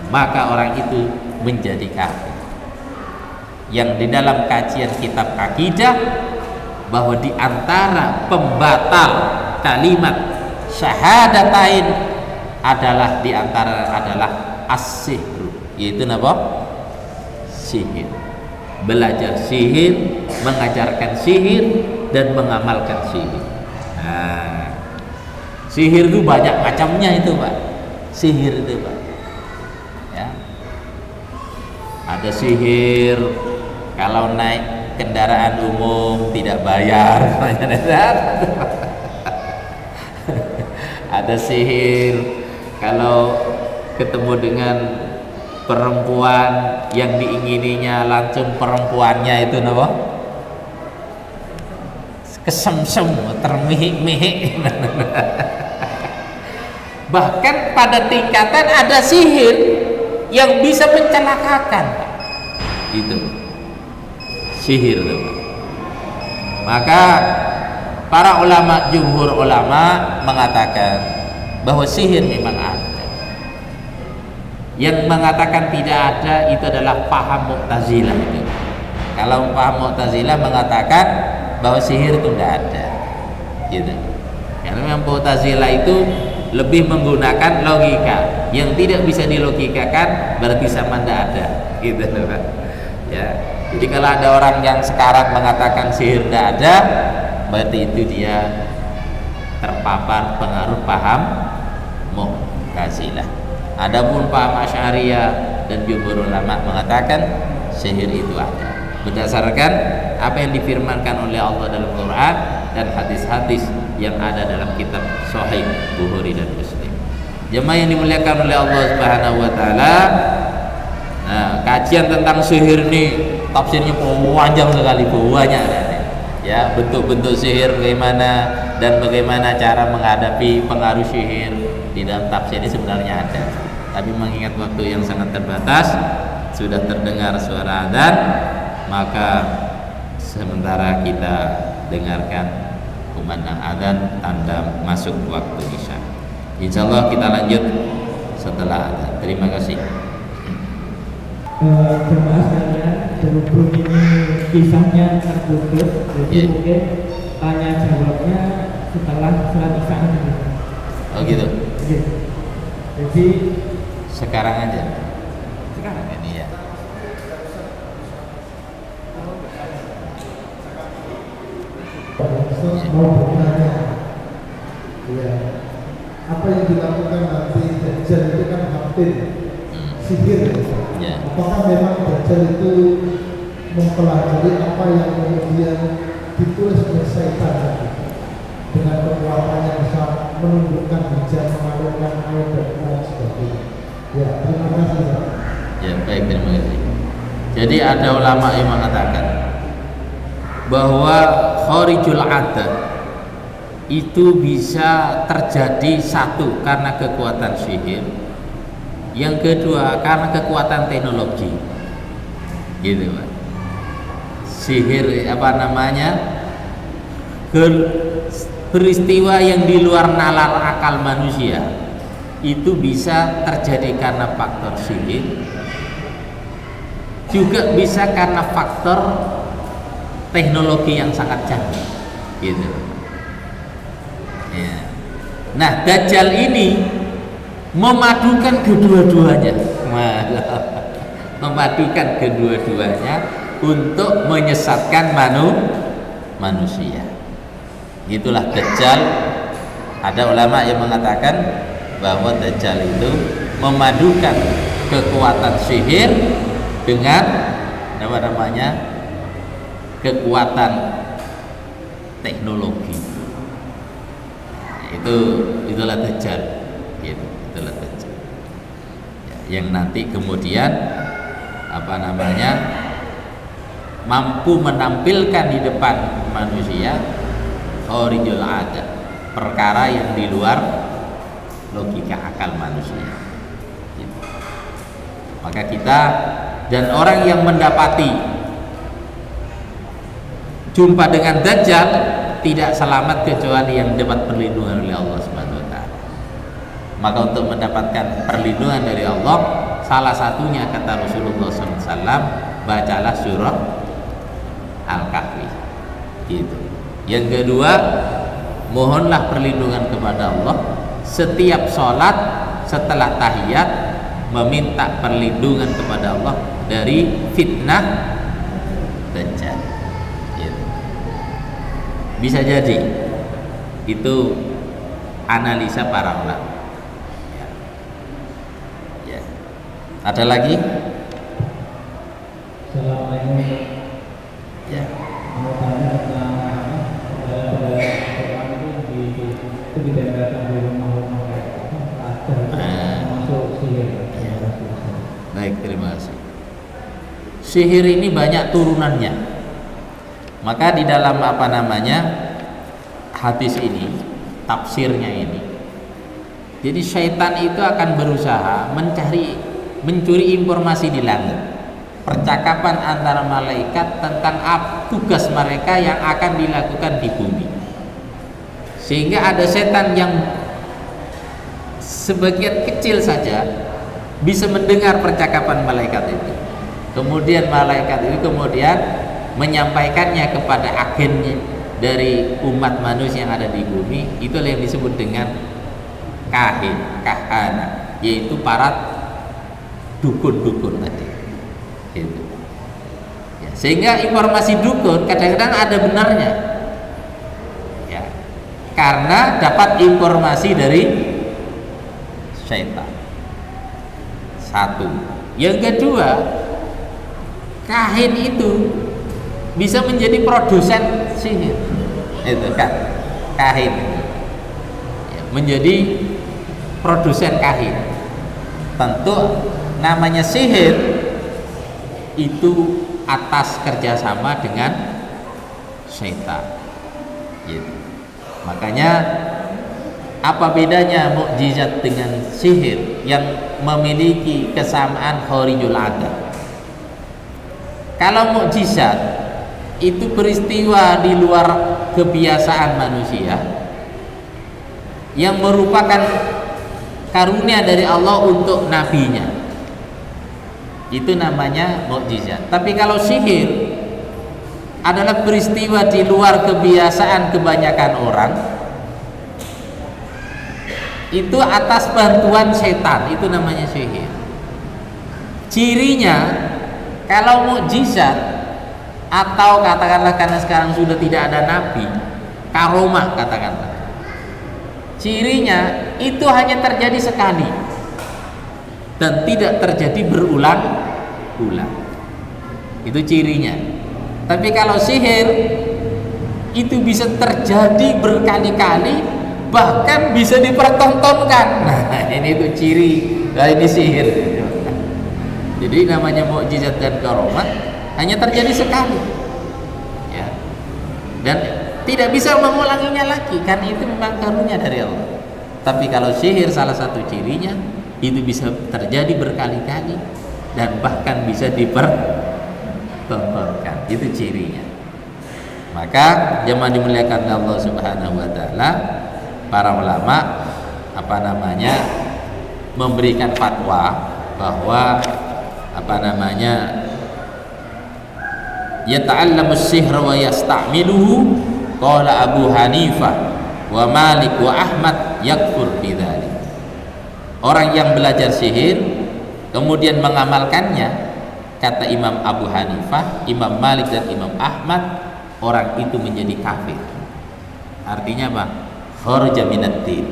maka orang itu menjadi kafir. Yang di dalam kajian kitab akidah bahwa di antara pembatal kalimat syahadatain adalah as-sihru, yaitu apa? Sihir. Belajar sihir, mengajarkan sihir, dan mengamalkan sihir. Nah, sihir itu banyak macamnya itu, Pak. Sihir itu, Pak. Ya. Ada sihir kalau naik kendaraan umum tidak bayar. Ada sihir kalau ketemu dengan perempuan yang diingininya langsung perempuannya itu apa? Kesemsem, termihik-mihik. Bahkan pada tingkatan ada sihir yang bisa mencelakakan. Itu sihir itu. Maka para ulama, jumhur ulama mengatakan bahwa sihir memang ada. Yang mengatakan tidak ada itu adalah paham Mu'tazilah itu. Kalau paham Mu'tazilah mengatakan bahwa sihir itu tidak ada, gitu. Karena memang Mu'tazilah itu lebih menggunakan logika. Yang tidak bisa dilogikakan berarti sama tidak ada, gitu, Pak. Ya. Jadi kalau ada orang yang sekarang mengatakan sihir tidak ada, berarti itu dia terpapar pengaruh paham Mu'tazilah. Adapun paham Asy'ariyah dan jumhur ulama mengatakan sihir itu ada berdasarkan apa yang difirmankan oleh Allah dalam Quran dan hadis-hadis yang ada dalam kitab Sahih Bukhari dan Muslim. Jemaah yang dimuliakan oleh Allah Subhanahu wa taala, nah, kajian tentang sihir ini tafsirnya panjang sekali, banyak. Ya, bentuk-bentuk sihir bagaimana dan bagaimana cara menghadapi pengaruh sihir di dalam tafsir ini sebenarnya ada. Tapi mengingat waktu yang sangat terbatas, sudah terdengar suara adzan, maka sementara kita dengarkan kumandang adzan tanda masuk waktu isya. Insyaallah kita lanjut setelah adzan. Terima kasih. Jemaah sekalian, berhubung ini kisahnya tertutup, jadi mungkin tanya jawabnya setelah sholat isya. Oh gitu. Jadi sekarang aja. Sekarang ini ya. Mau bertanya, ya, apa yang dilakukan nanti Dajjal itu kan hampir sihir, ya. Apakah memang Dajjal itu mempelajari apa yang kemudian ditulis oleh Syaitan dengan kekuatan yang bisa menundukkan hujan, mengalirkan air dan lain sebagainya? Ya, terima kasih. Ya, baik, terima kasih. Jadi ada ulama yang mengatakan bahwa kharijul adat itu bisa terjadi satu karena kekuatan sihir, yang kedua karena kekuatan teknologi, gitu Pak. Sihir peristiwa yang di luar nalar akal manusia itu bisa terjadi karena faktor sihir, juga bisa karena faktor teknologi yang sangat canggih, gitu. Ya. Nah, Dajjal ini memadukan kedua-duanya, memadukan kedua-duanya untuk menyesatkan manusia. Itulah Dajjal. Ada ulama yang mengatakan bahwa Dajjal itu memadukan kekuatan sihir dengan kekuatan teknologi. Itulah Dajjal. Gitu, itulah Dajjal. Ya, yang nanti kemudian mampu menampilkan di depan manusia kharijul adat, perkara yang di luar logika akal manusia. Gitu. Maka kita dan orang yang mendapati jumpa dengan Dajjal tidak selamat kecuali yang dapat perlindungan oleh Allah Subhanahu wa taala. Maka untuk mendapatkan perlindungan dari Allah, salah satunya kata Rasulullah SAW, bacalah surah Al-Kahfi. Gitu. Yang kedua, mohonlah perlindungan kepada Allah setiap sholat setelah tahiyat, meminta perlindungan kepada Allah dari fitnah Dajjal. Gitu. Bisa jadi itu analisa para ulama. Ya. Ada lagi? Assalamualaikum. Ya. Mau tanya tentang didengarkan di rumah-rumah termasuk sihir. Baik, terima kasih. Sihir ini banyak turunannya. Maka di dalam hadis ini, tafsirnya ini, jadi syaitan itu akan berusaha mencuri informasi di langit, percakapan antara malaikat tentang tugas mereka yang akan dilakukan di bumi. Sehingga ada setan yang sebagian kecil saja bisa mendengar percakapan malaikat itu. Kemudian malaikat itu menyampaikannya kepada agennya dari umat manusia yang ada di bumi. Itulah yang disebut dengan kahana, yaitu para dukun-dukun tadi. Gitu. Ya, sehingga informasi dukun kadang-kadang ada benarnya. Ya, karena dapat informasi dari syaitan. Satu. Yang kedua, kahin itu bisa menjadi produsen sihir. Itu kan kahin ya, menjadi produsen kahin. Tentu namanya sihir itu atas kerjasama dengan syaitan. Gitu. Makanya apa bedanya mukjizat dengan sihir yang memiliki kesamaan kharijul adat? Kalau mukjizat itu peristiwa di luar kebiasaan manusia yang merupakan karunia dari Allah untuk nabinya, itu namanya mukjizat. Tapi kalau sihir adalah peristiwa di luar kebiasaan kebanyakan orang, itu atas bantuan setan, itu namanya sihir. Cirinya, kalau mukjizat atau katakanlah karena sekarang sudah tidak ada nabi, karomah katakanlah, cirinya itu hanya terjadi sekali dan tidak terjadi berulang-ulang. Itu cirinya. Tapi kalau sihir itu bisa terjadi berkali-kali, bahkan bisa dipertontonkan. Nah, ini itu ciri. Nah, ini sihir. Jadi namanya mukjizat dan karomah hanya terjadi sekali. Ya. Dan tidak bisa mengulanginya lagi, kan itu memang karunia dari Allah. Tapi kalau sihir salah satu cirinya itu bisa terjadi berkali-kali dan bahkan bisa dipertontonkan. Itu cirinya. Maka jemaah dimuliakan Allah Subhanahu wa taala, para ulama memberikan fatwa bahwa yata'allamu sihra wa yasta'miluhu, qala Abu Hanifah wa Malik wa Ahmad yakfur bidzalik. Orang yang belajar sihir kemudian mengamalkannya, kata Imam Abu Hanifah, Imam Malik dan Imam Ahmad, orang itu menjadi kafir. Artinya apa? Kharaja minad din.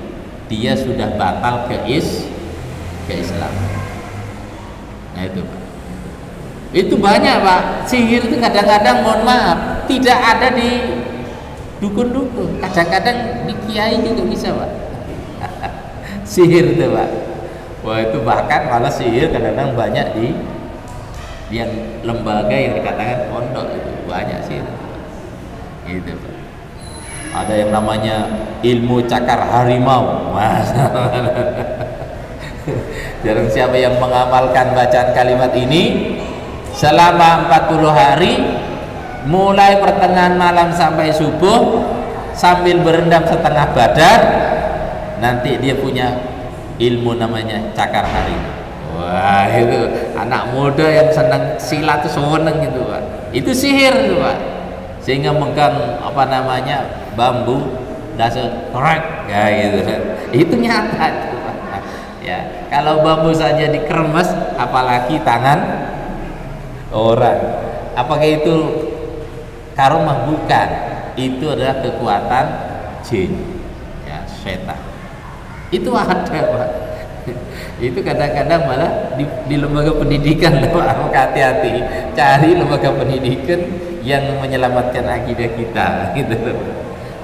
Dia sudah batal ke Islam. Nah itu Pak. Itu banyak Pak. Sihir itu kadang-kadang, mohon maaf, tidak ada di dukun-dukun. Kadang-kadang di kiai juga bisa Pak. sihir itu Pak. Wah itu bahkan malah sihir kadang-kadang banyak di yang lembaga yang dikatakan pondok itu banyak sihir gitu Pak. Ada yang namanya ilmu cakar harimau. Jarang siapa yang mengamalkan bacaan kalimat ini selama 40 hari mulai pertengahan malam sampai subuh sambil berendam setengah badan, nanti dia punya ilmu namanya cakar harimau. Wah itu anak muda yang senang silat itu seneng gitu Pak. Itu sihir itu Pak. Sehingga megang apa namanya bambu dasar korek ya gitu. Itu nyata itu Pak. Ya kalau bambu saja dikeremes apalagi tangan orang. Apakah itu karomah? Bukan. Itu adalah kekuatan jin ya, setan. Itu ada Pak. Itu kadang-kadang malah di lembaga pendidikan Pak. Hati-hati cari lembaga pendidikan yang menyelamatkan akidah kita gitu.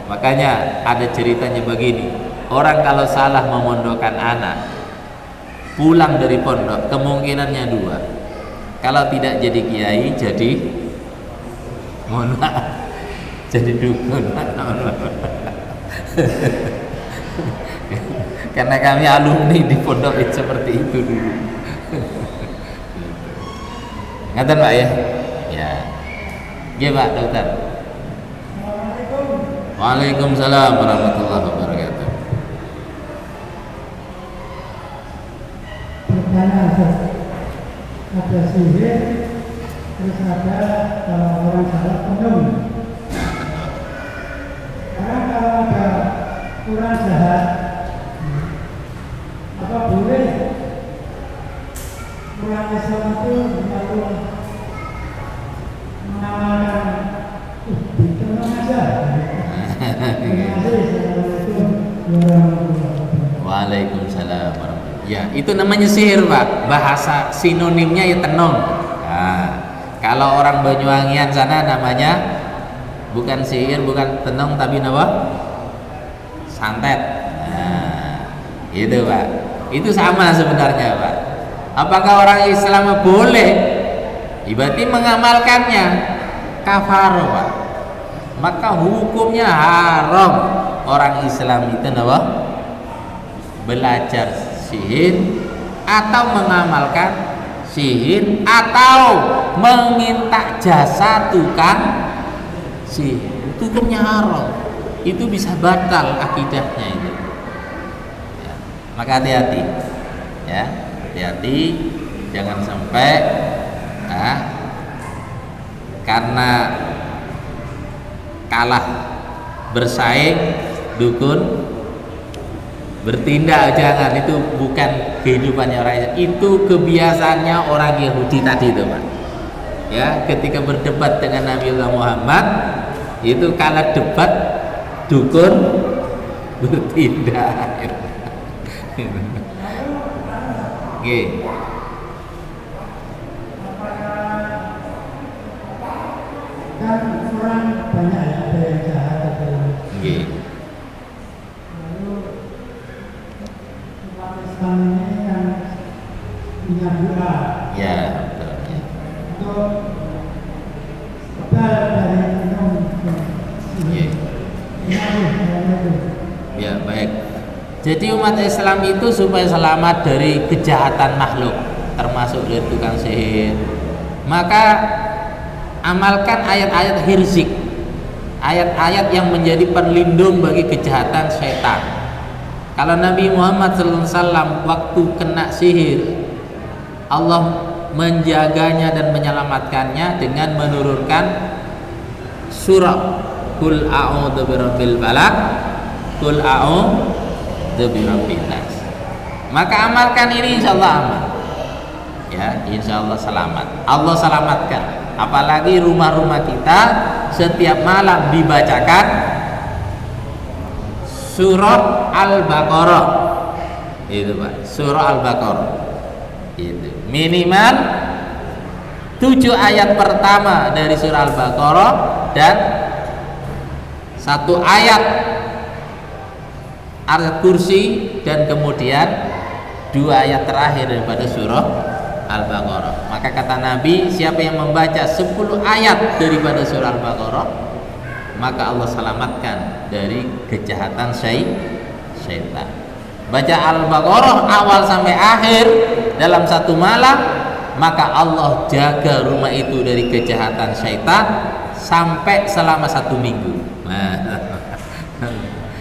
Makanya ada ceritanya begini, orang kalau salah memondokkan anak pulang dari pondok kemungkinannya dua, kalau tidak jadi kiai jadi mohon maaf jadi dukun. Karena kami alumni di pondok itu seperti itu dulu. Ngaten Pak ya? Ya. Nggih Pak Dokter. Waalaikumsalam warahmatullahi wabarakatuh. Ada sihir, terus ada orang salah penuh. Karena kalau ada orang jahat, apa boleh orang Islam itu mengatur mengamalkan tenang aja. Waalaikumsalam warahmatullahi. Ya, itu namanya sihir, Pak. Bahasa sinonimnya ya tenong. Nah, kalau orang Banyuwangian sana namanya bukan sihir, bukan tenong, tapi apa? Santet. Nah, itu, Pak. Itu sama sebenarnya, Pak. Apakah orang Islam boleh? Berarti mengamalkannya kafaro, Pak. Maka hukumnya haram orang Islam itu apa? Belajar sihir atau mengamalkan sihir atau meminta jasa tukang sihir. Itu hukumnya haram. Itu bisa batal akidahnya itu. Ya. Maka hati-hati, ya, hati-hati, jangan sampai karena kalah bersaing dukun bertindak, jangan. Itu bukan kehidupannya orang, itu kebiasaannya orang Yahudi tadi itu, Pak. Ya, ketika berdebat dengan Nabiullah Muhammad itu kalah debat dukun bertindak. Oke. Kan orang banyak ya, ada yang jahat, ada yang lalu umat Islam ini kan punya doa Ya, betul. Ya. untuk kebal dari minum Ya, baik. Jadi umat Islam itu supaya selamat dari kejahatan makhluk, termasuk dari tukang sihir, maka amalkan ayat-ayat hirzik, ayat-ayat yang menjadi pelindung bagi kejahatan setan. Kalau Nabi Muhammad SAW waktu kena sihir, Allah menjaganya dan menyelamatkannya dengan menurunkan surah Qul a'udzu birabbil falaq, Qul a'udzu birabbin nas. Maka amalkan ini, insyaallah aman. Ya, insyaallah selamat. Allah selamatkan. Apalagi rumah-rumah kita setiap malam dibacakan surah Al-Baqarah. Itu, Pak. Surah Al-Baqarah. Itu. Minimal 7 ayat pertama dari surah Al-Baqarah dan 1 ayat ayat kursi, dan kemudian 2 ayat terakhir daripada surah Al-Baqarah. Maka kata Nabi, siapa yang membaca 10 ayat daripada surah Al-Baqarah, maka Allah selamatkan dari kejahatan syaitan. Baca Al-Baqarah awal sampai akhir dalam satu malam, maka Allah jaga rumah itu dari kejahatan syaitan sampai selama 1 minggu. Nah,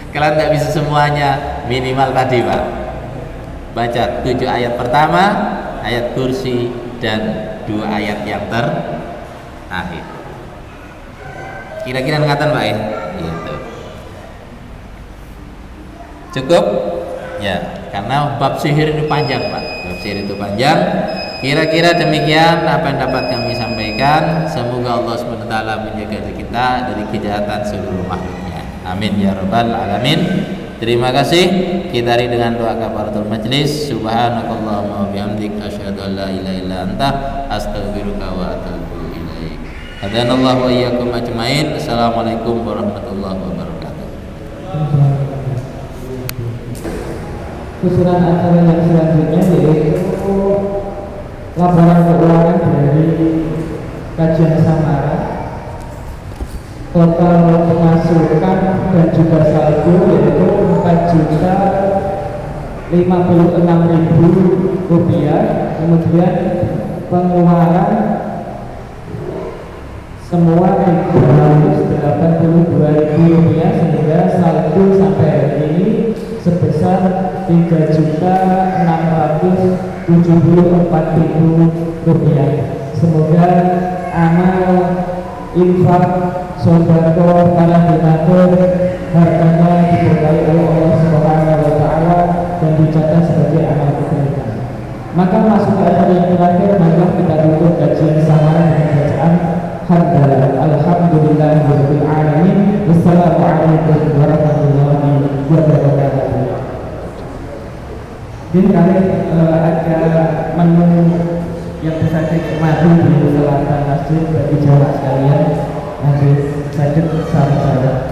kalau tidak bisa semuanya, minimal tadi Pak, baca 7 ayat pertama, ayat kursi, dan 2 ayat yang terakhir. Kira-kira ngatan Pak ya? Gitu. Cukup? Ya, karena bab sihir itu panjang Pak. Bab sihir itu panjang. Kira-kira demikian apa yang dapat kami sampaikan. Semoga Allah SWT menjaga kita dari kejahatan seluruh makhluknya. Amin ya rabbal alamin. Terima kasih. Kita akhiri dengan doa kafaratul majlis. Subhanakallahumma wa bihamdik asyhadu an la ilaha illa anta astaghfiruka wa atubu ilaik. Hadanallahu wa iyyakum ajmain. Assalamualaikum warahmatullahi wabarakatuh. Susunan acara yang selanjutnya yaitu laporan keuangan dari kajian Samara. Total pemasukan dan juga saldo yaitu Rp4.056.000. Kemudian pengeluaran semua Rp282.000, sehingga saldo sampai hari ini sebesar Rp3.674.000. Semoga amal infak sodako para donatur hartanya diberkahi oleh Allah Subhanahu wa Ta'ala dan dicatat sebagai amal kebaikan. Maka masuk ke acara yang terakhir, maka kita tutup kajian Samara dengan bacaan hamdalah. Alhamdulillahirabbil alamin. Wassalamualaikum warahmatullahi wabarakatuh. Jadi kalian ada menu yang bisa dinikmati di selatan masjid bagi jamaah sekalian. Nanti saya saran saya.